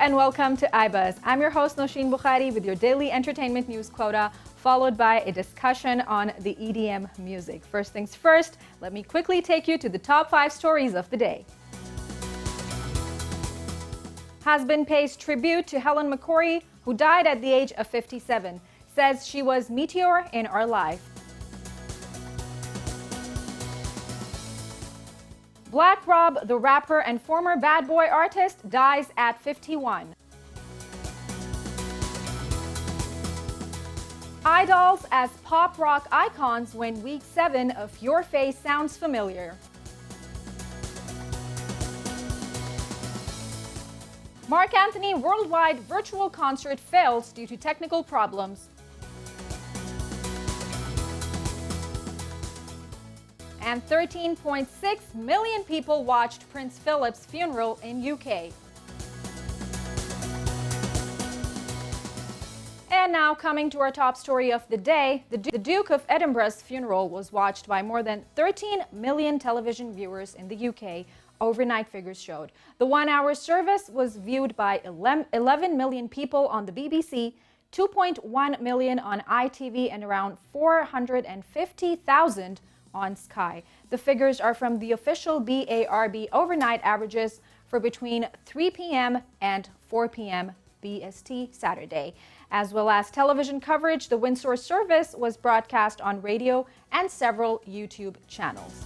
and welcome to iBuzz. I'm your host Nosheen Bukhari with your daily entertainment news quota, followed by a discussion on the EDM music. First things first, let me quickly take you to the top 5 stories of the day. Husband pays tribute to Helen McCrory, who died at the age of 57, says she was meteor in our life. Blackrob, the rapper and former bad boy artist, dies at 51. Idols as pop rock icons win week 7 of Your Face Sounds Familiar. Mark Anthony worldwide virtual concert fails due to technical problems. And 13.6 million people watched Prince Philip's funeral in UK. And now coming to our top story of the day, the Duke of Edinburgh's funeral was watched by more than 13 million television viewers in the UK. Overnight figures showed. The 1-hour service was viewed by 11 million people on the BBC, 2.1 million on ITV, and around 450,000 on Sky. The figures are from the official BARB overnight averages for between 3 p.m. and 4 p.m. BST Saturday. As well as television coverage, the Windsor service was broadcast on radio and several YouTube channels.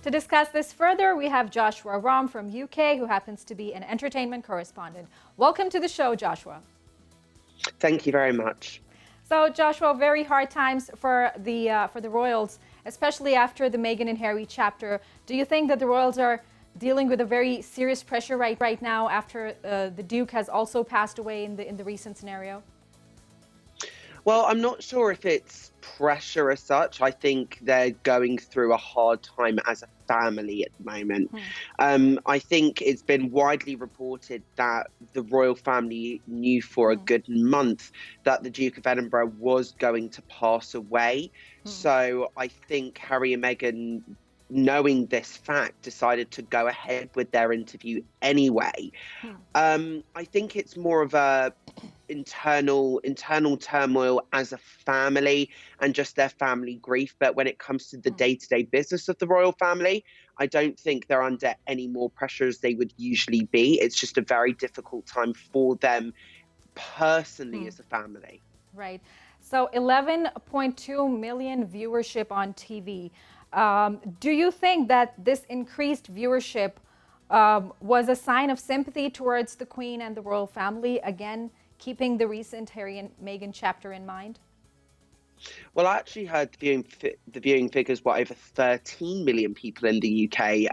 To discuss this further, we have Joshua Rahm from UK, who happens to be an entertainment correspondent. Welcome to the show, Joshua. Thank you very much. So, Joshua, very hard times for the royals, especially after the Meghan and Harry chapter. Do you think that the royals are dealing with a very serious pressure right now after the Duke has also passed away in the recent scenario? Well, I'm not sure if it's pressure as such. I think they're going through a hard time as a family at the moment. I think it's been widely reported that the royal family knew for a good month that the Duke of Edinburgh was going to pass away. So I think Harry and Meghan, knowing this fact, decided to go ahead with their interview anyway. I think it's more of a internal turmoil as a family and just their family grief. But when it comes to the day-to-day business of the royal family, I don't think they're under any more pressure as they would usually be. It's just a very difficult time for them personally as a family. Right. So 11.2 million viewership on TV. Do you think that this increased viewership was a sign of sympathy towards the Queen and the royal family, again, keeping the recent Harry and Meghan chapter in mind? Well, I actually heard the viewing figures were over 13 million people in the UK.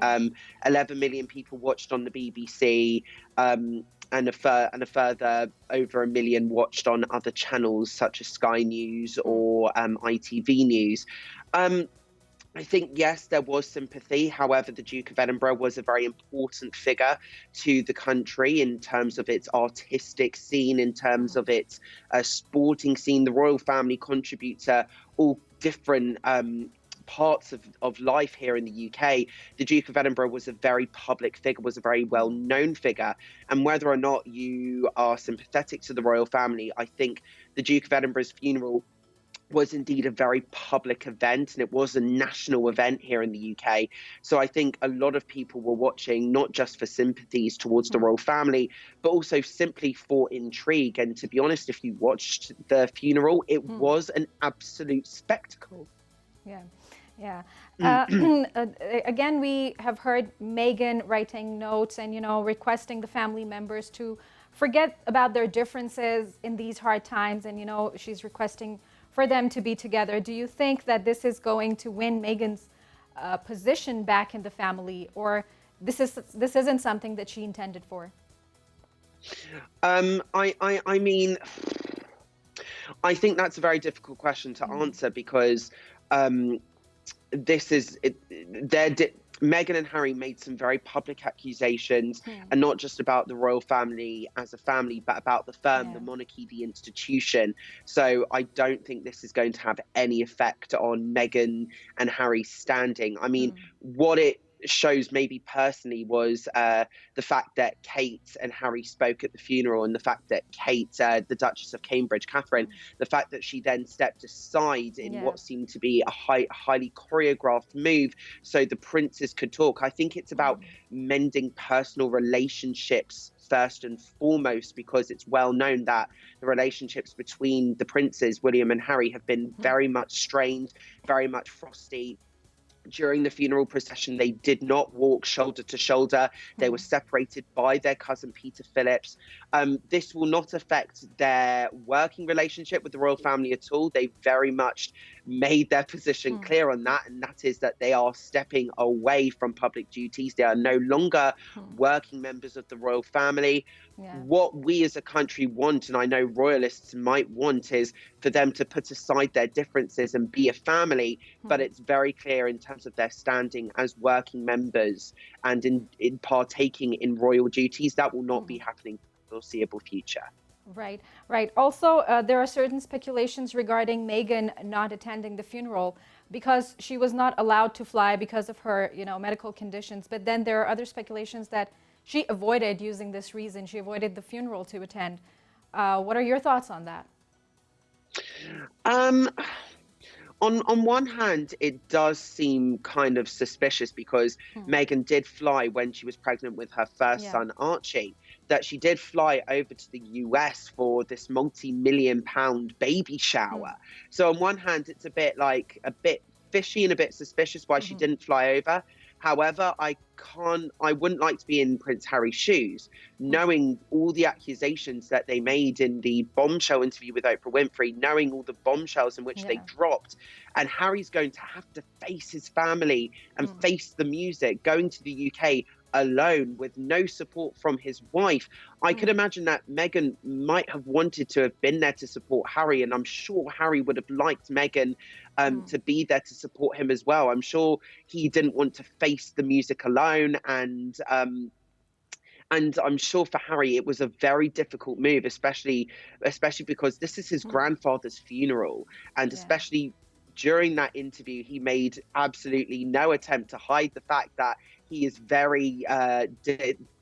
11 million people watched on the BBC, and a further over 1 million watched on other channels such as Sky News or ITV News. I think, yes, there was sympathy. However, the Duke of Edinburgh was a very important figure to the country in terms of its artistic scene, in terms of its sporting scene. The royal family contribute to all different parts of life here in the UK. The Duke of Edinburgh was a very public figure, was a very well-known figure. And whether or not you are sympathetic to the royal family, I think the Duke of Edinburgh's funeral was indeed a very public event, and it was a national event here in the UK. So I think a lot of people were watching not just for sympathies towards the royal family, but also simply for intrigue. And to be honest, if you watched the funeral, it was an absolute spectacle. Yeah. Again, we have heard Meghan writing notes and, requesting the family members to forget about their differences in these hard times. And, she's requesting for them to be together. Do you think that this is going to win Meghan's position back in the family, or this isn't something that she intended for? I mean, I think that's a very difficult question to answer because Meghan and Harry made some very public accusations, and not just about the royal family as a family, but about the firm, the monarchy, the institution. So I don't think this is going to have any effect on Meghan and Harry's standing. I mean, what it shows maybe personally was the fact that Kate and Harry spoke at the funeral, and the fact that Kate, the Duchess of Cambridge, Catherine, the fact that she then stepped aside in Yeah. what seemed to be a highly choreographed move so the princes could talk. I think it's about mending personal relationships first and foremost, because it's well known that the relationships between the princes, William and Harry, have been very much strained, very much frosty. During the funeral procession, they did not walk shoulder to shoulder. They were separated by their cousin Peter Phillips. This will not affect their working relationship with the royal family at all. They very much made their position clear on that, and that is that they are stepping away from public duties. They are no longer working members of the royal family. Yeah. What we as a country want, and I know royalists might want, is for them to put aside their differences and be a family, but it's very clear in terms of their standing as working members and in partaking in royal duties, that will not be happening for the foreseeable future. Right, right. Also, there are certain speculations regarding Meghan not attending the funeral because she was not allowed to fly because of her, medical conditions. But then there are other speculations that she avoided using this reason. She avoided the funeral to attend. What are your thoughts on that? On one hand, it does seem kind of suspicious because Meghan did fly when she was pregnant with her first son, Archie, that she did fly over to the US for this multi-million-pound baby shower. So on one hand, it's a bit fishy and a bit suspicious why she didn't fly over. However, I wouldn't like to be in Prince Harry's shoes, knowing all the accusations that they made in the bombshell interview with Oprah Winfrey, knowing all the bombshells in which they dropped. And Harry's going to have to face his family and face the music, going to the UK alone with no support from his wife. I could imagine that Meghan might have wanted to have been there to support Harry, and I'm sure Harry would have liked Meghan to be there to support him as well. I'm sure he didn't want to face the music alone, and I'm sure for Harry it was a very difficult move, especially because this is his grandfather's funeral, and especially during that interview, he made absolutely no attempt to hide the fact that he is very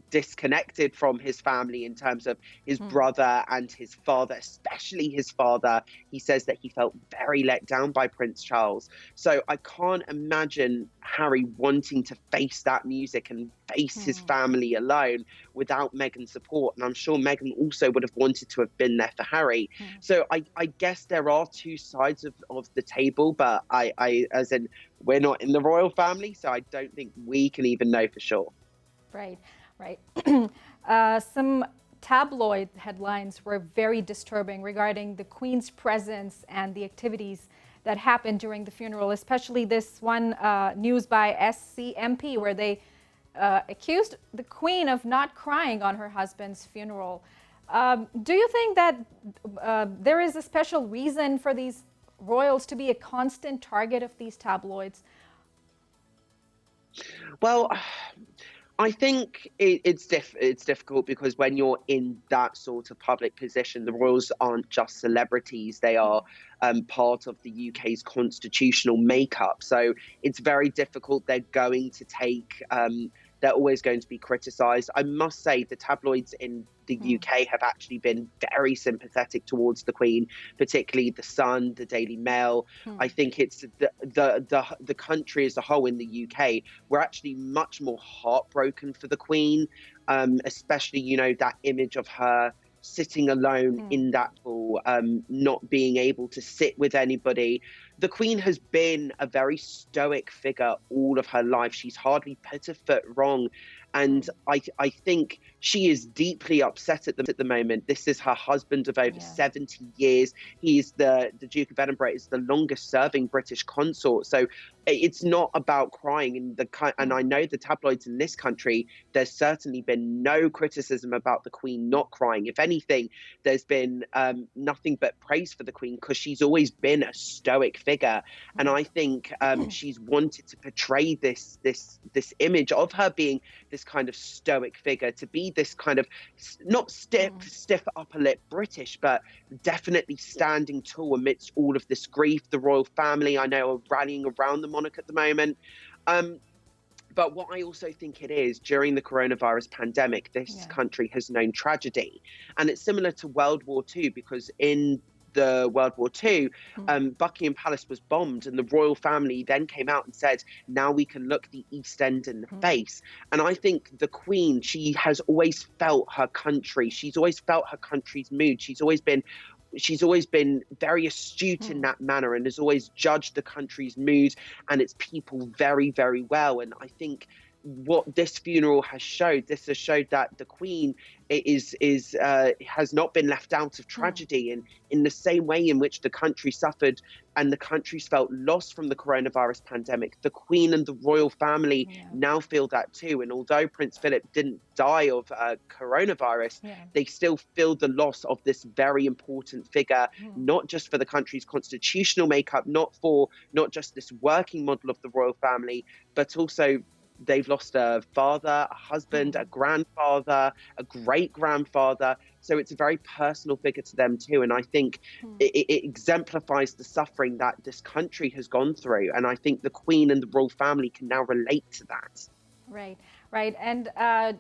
disconnected from his family in terms of his brother and his father, especially his father. He says that he felt very let down by Prince Charles. So I can't imagine Harry wanting to face that music and face his family alone without Meghan's support. And I'm sure Meghan also would have wanted to have been there for Harry. So I guess there are two sides of the table, but as in, we're not in the royal family, so I don't think we can even know for sure. Right, right. Some tabloid headlines were very disturbing regarding the Queen's presence and the activities that happened during the funeral, especially this one news by SCMP where they accused the Queen of not crying on her husband's funeral. Do you think that there is a special reason for these royals to be a constant target of these tabloids? Well, I think it's difficult because when you're in that sort of public position, the royals aren't just celebrities. They are part of the UK's constitutional makeup. So it's very difficult. They're always going to be criticised. I must say the tabloids in the UK have actually been very sympathetic towards the Queen, particularly The Sun, the Daily Mail. I think it's the country as a whole in the UK. We're actually much more heartbroken for the Queen, especially, that image of her sitting alone in that pool, not being able to sit with anybody. The Queen has been a very stoic figure all of her life. She's hardly put a foot wrong. And I think she is deeply upset at the moment. This is her husband of over 70 years. He's the Duke of Edinburgh is the longest serving British consort. So it's not about crying. And I know the tabloids in this country, there's certainly been no criticism about the Queen not crying. If anything, there's been nothing but praise for the Queen because she's always been a stoic figure. And I think she's wanted to portray this image of her being this kind of stoic figure, to be this kind of not stiff upper lip British, but definitely standing tall amidst all of this grief. The royal family, I know, are rallying around the monarch at the moment. But what I also think it is, during the coronavirus pandemic, this Yeah. country has known tragedy. And it's similar to World War II, because in the World War II, Buckingham Palace was bombed, and the royal family then came out and said, now we can look the East End in the face. And I think the Queen, she has always felt her country. She's always felt her country's mood. She's always been very astute in that manner, and has always judged the country's mood and its people very, very well. And I think what this funeral has showed, this has showed that the Queen has not been left out of tragedy, and in the same way in which the country suffered and the country's felt loss from the coronavirus pandemic, the Queen and the royal family now feel that too. And although Prince Philip didn't die of coronavirus, they still feel the loss of this very important figure, not just for the country's constitutional makeup, not just this working model of the royal family, but also they've lost a father, a husband, a grandfather, a great-grandfather. So it's a very personal figure to them too. And I think it exemplifies the suffering that this country has gone through. And I think the Queen and the royal family can now relate to that. Right, right. And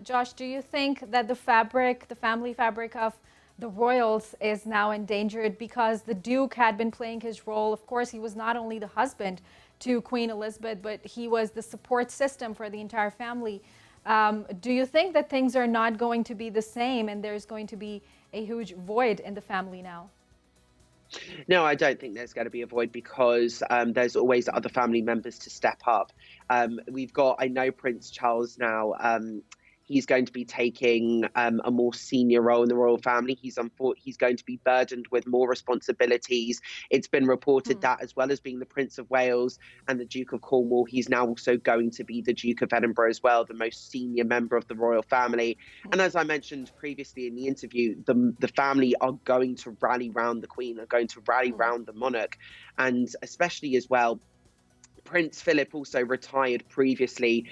Josh, do you think that the family fabric of the royals is now endangered because the Duke had been playing his role? Of course, he was not only the husband to Queen Elizabeth, but he was the support system for the entire family. Do you think that things are not going to be the same and there's going to be a huge void in the family now? No, I don't think there's going to be a void, because there's always other family members to step up. I know Prince Charles now, he's going to be taking a more senior role in the royal family. He's going to be burdened with more responsibilities. It's been reported that, as well as being the Prince of Wales and the Duke of Cornwall, he's now also going to be the Duke of Edinburgh as well, the most senior member of the royal family. And as I mentioned previously in the interview, the family are going to rally round the Queen, are going to rally round the monarch. And especially as well, Prince Philip also retired previously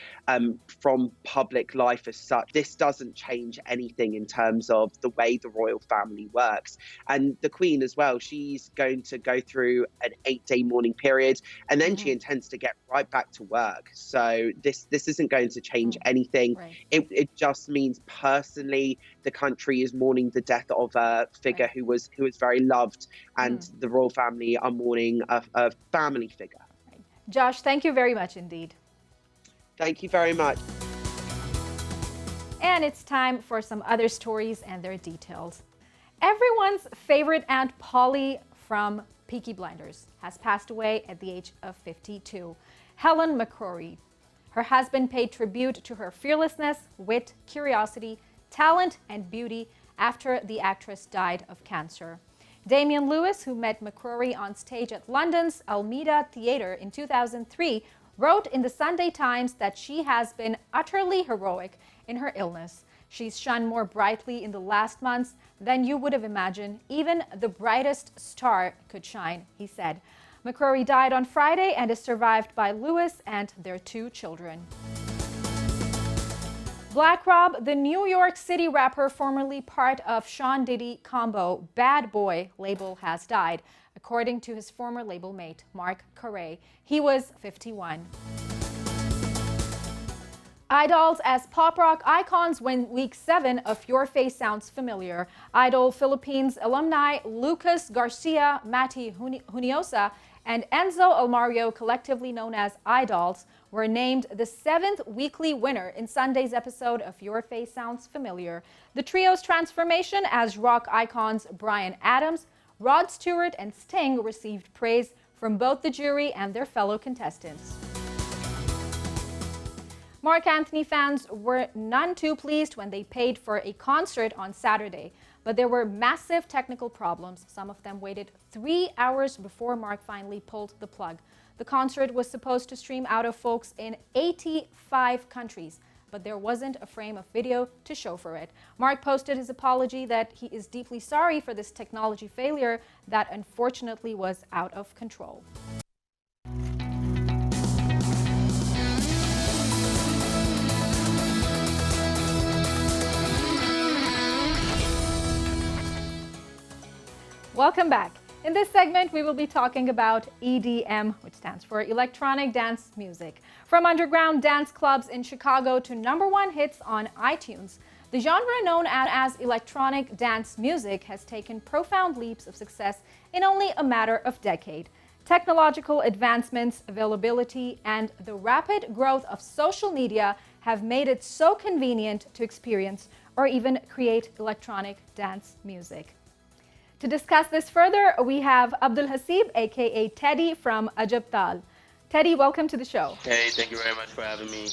from public life as such. This doesn't change anything in terms of the way the royal family works. And the Queen as well, she's going to go through an 8-day mourning period, and then she intends to get right back to work. So this isn't going to change anything. Right. It just means personally the country is mourning the death of a figure who was very loved, and the royal family are mourning a family figure. Josh, thank you very much indeed. Thank you very much. And it's time for some other stories and their details. Everyone's favorite Aunt Polly from Peaky Blinders has passed away at the age of 52. Helen McCrory. Her husband paid tribute to her fearlessness, wit, curiosity, talent, and beauty after the actress died of cancer. Damian Lewis, who met McCrory on stage at London's Almeida Theatre in 2003, wrote in the Sunday Times that she has been utterly heroic in her illness. She's shone more brightly in the last months than you would have imagined. Even the brightest star could shine, he said. McCrory died on Friday and is survived by Lewis and their 2 children. Blackrob, the New York City rapper formerly part of Sean Diddy combo Bad Boy label, has died, according to his former label mate, Mark Carey. He was 51. Idols as pop rock icons win week 7 of Your Face Sounds Familiar. Idol Philippines alumni Lucas Garcia, Mati Juniosa, and Enzo Almario, collectively known as Idols, were named the 7th weekly winner in Sunday's episode of Your Face Sounds Familiar. The trio's transformation as rock icons Bryan Adams, Rod Stewart, and Sting received praise from both the jury and their fellow contestants. Mark Anthony fans were none too pleased when they paid for a concert on Saturday, but there were massive technical problems. Some of them waited 3 hours before Mark finally pulled the plug. The concert was supposed to stream out of folks in 85 countries, but there wasn't a frame of video to show for it. Mark posted his apology that he is deeply sorry for this technology failure that unfortunately was out of control. Welcome back. In this segment, we will be talking about EDM, which stands for Electronic Dance Music. From underground dance clubs in Chicago to number one hits on iTunes, the genre known as electronic dance music has taken profound leaps of success in only a matter of decade. Technological advancements, availability, and the rapid growth of social media have made it so convenient to experience or even create electronic dance music. To discuss this further, we have Abdul Hasib, aka Teddy from Ajab Tal. Teddy, welcome to the show. Hey, thank you very much for having me.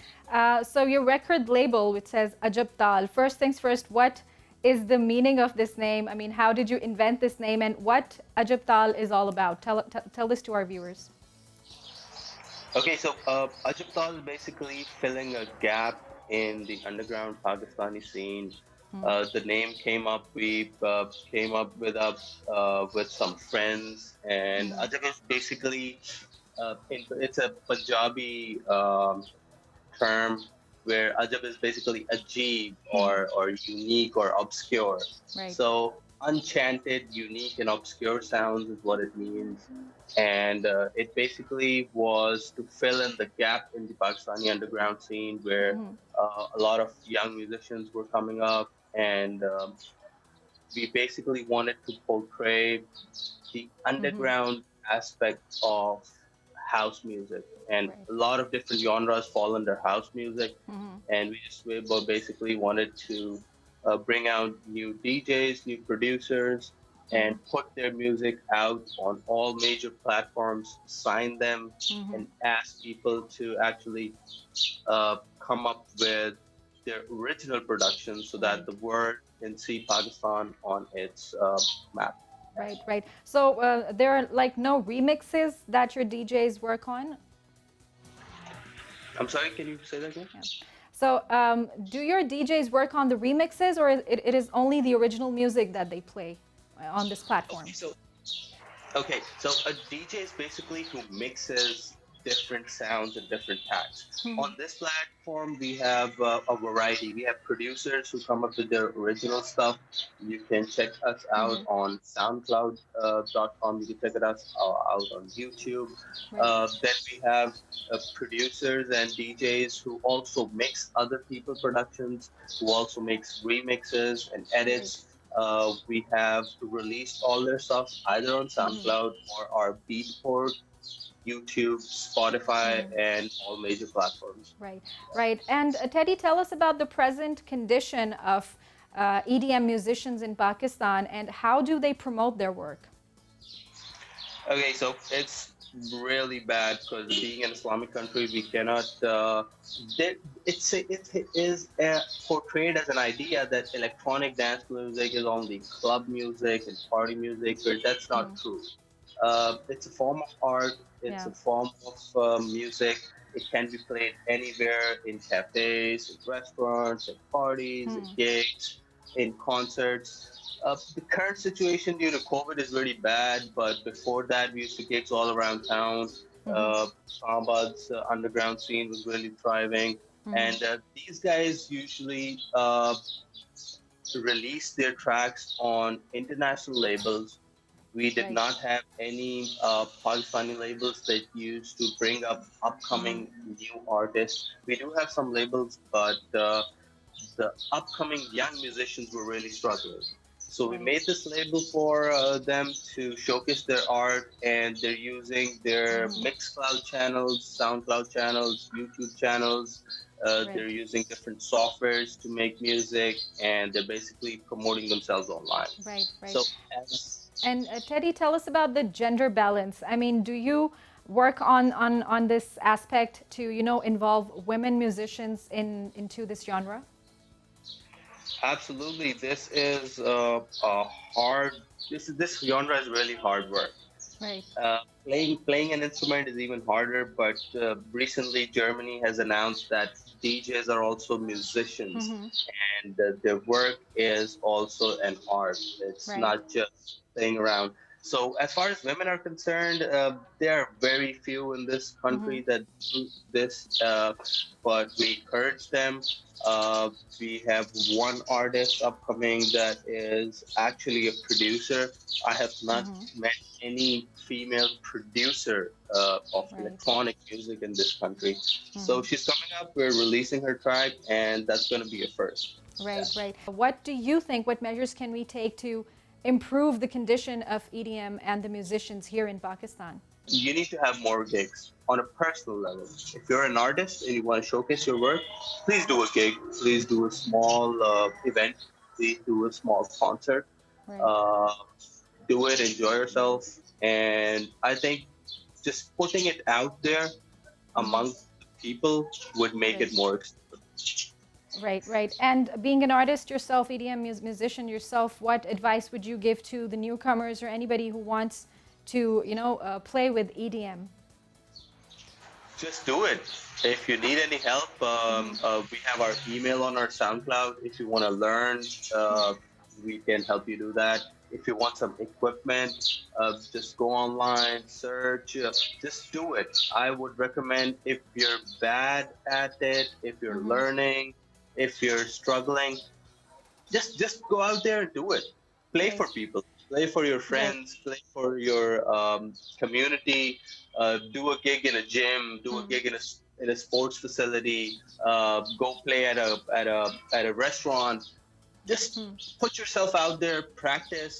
So your record label, which says Ajab Tal, first things first, what is the meaning of this name? I mean, how did you invent this name, and what Ajab Tal is all about? Tell this to our viewers. Okay, so Ajaptal is basically filling a gap in the underground Pakistani scene. The name came up. We came up with some friends, and Ajab is basically it's a Punjabi term where Ajab is basically ajeeb or unique or obscure. Right. So unchanted, unique, and obscure sounds is what it means. And it basically was to fill in the gap in the Pakistani underground scene where a lot of young musicians were coming up, and we basically wanted to portray the underground aspect of house music, and Right. a lot of different genres fall under house music. And we basically wanted to bring out new DJs, new producers, and put their music out on all major platforms, sign them, and ask people to actually come up with their original production so that the world can see Pakistan on its map. Right, right. So there are like no remixes that your DJs work on? I'm sorry, can you say that again? Yeah. So do your DJs work on the remixes, or it is only the original music that they play on this platform? Okay, so a DJ is basically who mixes different sounds and different tracks. On this platform, we have a variety. We have producers who come up with their original stuff. You can check us out on SoundCloud.com. You can check us out on YouTube. Right. Then we have producers and DJs who also mix other people's productions, who also makes remixes and edits. We have released all their stuff either on SoundCloud or our Beatport, YouTube, Spotify, and all major platforms. Right, right. And Teddy, tell us about the present condition of EDM musicians in Pakistan and how do they promote their work? Okay, so it's really bad because being an Islamic country, we cannot. It is portrayed as an idea that electronic dance music is only club music and party music, but that's not true. It's a form of art. It's Yeah. a form of music. It can be played anywhere in cafes, in restaurants, in parties, in gigs, in concerts. The current situation due to COVID is really bad, but before that, we used to gigs all around town. Islamabad's underground scene was really thriving, and these guys usually release their tracks on international labels. We did not have any Pakistani labels that used to bring up upcoming new artists. We do have some labels, but the upcoming young musicians were really struggling. So we made this label for them to showcase their art, and they're using their Mixcloud channels, SoundCloud channels, YouTube channels. They're using different softwares to make music, and they're basically promoting themselves online. Right, right. So, and Teddy, tell us about the gender balance. I mean, do you work on this aspect to involve women musicians into this genre? absolutely, this is a hard. This genre is really hard work. Right. Playing an instrument is even harder. But recently, Germany has announced that DJs are also musicians, and their work is also an art. It's Right. not just playing around. So as far as women are concerned, there are very few in this Mm-hmm. country that do this, but we encourage them. Uh, we have one artist upcoming that is actually a producer. I have not Mm-hmm. met any female producer of Right. electronic music in this country. So Mm-hmm. she's coming up. We're releasing her track, and that's going to be a first. Right, right. What do you think, what measures can we take to improve the condition of EDM and the musicians here in Pakistan? You need to have more gigs on a personal level. If you're an artist and you want to showcase your work, please do a gig. Please do a small event. Please do a small concert. Right. Uh, do it, enjoy yourself. And I think just putting it out there Mm-hmm. among the people would make Right. it more. Right, right. And being an artist yourself, EDM musician yourself, what advice would you give to the newcomers or anybody who wants to, play with EDM? Just do it. If you need any help, Mm-hmm. we have our email on our SoundCloud. If you want to learn, uh, we can help you do that. If you want some equipment, just go online, search, just do it. I would recommend if you're bad at it, if you're Mm-hmm. learning, if you're struggling, just go out there and do it. Play Right, for people, play for your right. friends, play for your community. Do a gig in a gym, do a Mm. gig in a sports facility. Go play at a restaurant. Just Hmm. put yourself out there, practice.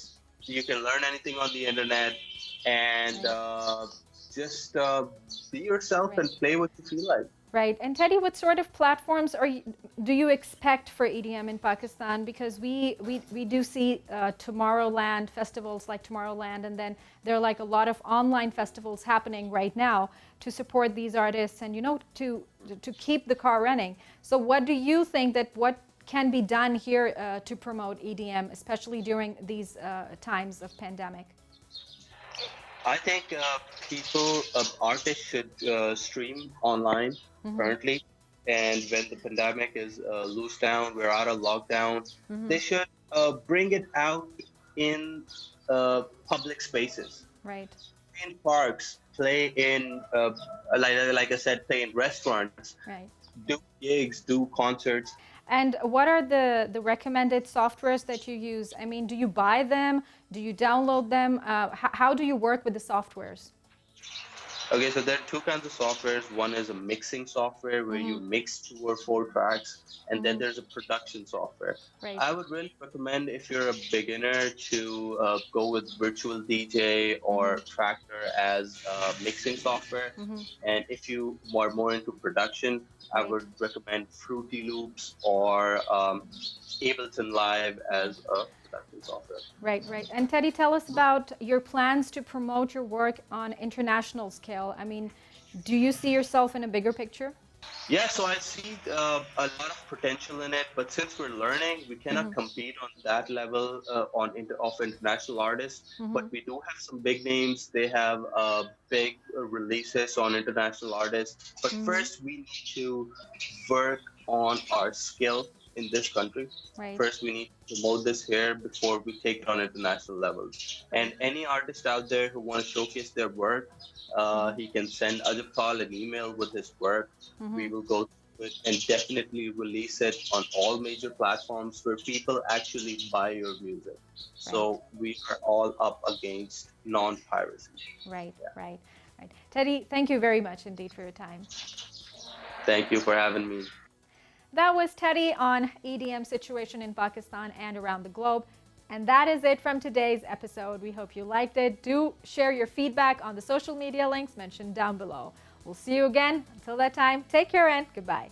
You can learn anything on the internet, and Right, just be yourself right. and play what you feel like. Right. And Teddy, what sort of platforms do you expect for EDM in Pakistan? Because we do see Tomorrowland, festivals like Tomorrowland, and then there are like a lot of online festivals happening right now to support these artists and, to keep the car running. So what do you think that what can be done here to promote EDM, especially during these times of pandemic? I think artists should stream online Mm-hmm. currently, and when the pandemic is loose down, we're out of lockdown, Mm-hmm. they should bring it out in public spaces, Right. in parks, play in like I said, play in restaurants, Right. do gigs, do concerts. And what are the recommended softwares that you use? I mean, do you buy them? Do you download them? How do you work with the softwares? Okay, so there are two kinds of softwares. One is a mixing software where Mm-hmm. you mix two or four tracks, and then Mm-hmm. there's a production software. Right. I would really recommend if you're a beginner to go with Virtual DJ Mm-hmm. or Tractor as mixing software. Mm-hmm. And if you are more into production, I Right. would recommend Fruity Loops or Ableton Live Right. as a production software. Right. Right. And Teddy, tell us about your plans to promote your work on international scale. I mean, do you see yourself in a bigger picture? Yeah, so I see a lot of potential in it, but since we're learning, we cannot Mm-hmm. compete on that level of international artists. Mm-hmm. But we do have some big names. They have big releases on international artists. But Mm-hmm. first, we need to work on our skill in this country. Right. First, we need to promote this here before we take it on international levels. Right. And any artist out there who want to showcase their work, Mm-hmm. he can send Ajapal an email with his work. Mm-hmm. We will go through it and definitely release it on all major platforms where people actually buy your music. Right. So we are all up against non-piracy. Right. Right. Right. Teddy, thank you very much indeed for your time. Thank you for having me. That was Teddy on EDM situation in Pakistan and around the globe. And that is it from today's episode. We hope you liked it. Do share your feedback on the social media links mentioned down below. We'll see you again. Until that time, take care and goodbye.